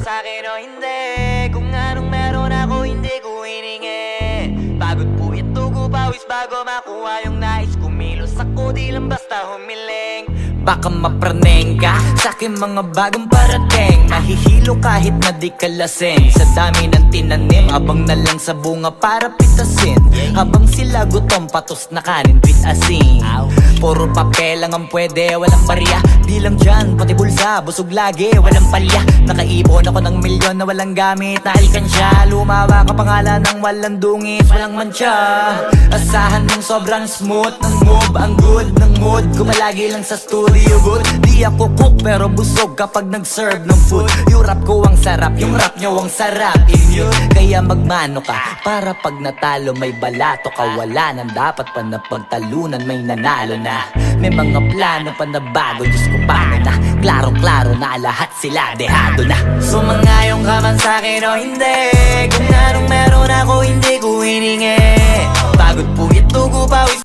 sa'kin o hindi. Kung anong meron ako hindi ko hiningi. Pagod po itugo pawis bago makuha yung nais. Kumilos ako di lang basta humiling. Baka mapraneng ka sa'kin mga bagong parating. Mahihilo kahit na di ka lasing. Sa dami ng tinanim, abang na lang sa bunga para pitasin. Habang sila gutom, patos na kanin with asin. Puro papel lang ang pwede, walang barya. Di lang dyan, pati bulsa, busog lagi, walang palya. Nakaipon ako ng milyon na walang gamit na alkansya. Lumawa ka pangalan ng walang dungis, walang mancha. Asahan mong sobrang smooth ng move, ang good ng mood. Kumalagi lang sa studio good. Di ako cook pero busog kapag nag-serve ng food. Yung rap ko ang sarap, yung rap nyo ang sarap. Immune, kaya magmano ka para pag natalo may balato ka. Wala nang dapat pa na pagtalunan, may nanalo na. May mga plano pa na bago, Diyos ko paano na. Klaro-klaro na lahat sila dehado na. Sumangayong ka man sa'kin o hindi. Kung anong meron ako hindi ko hiningi. Pagod po itugo pawis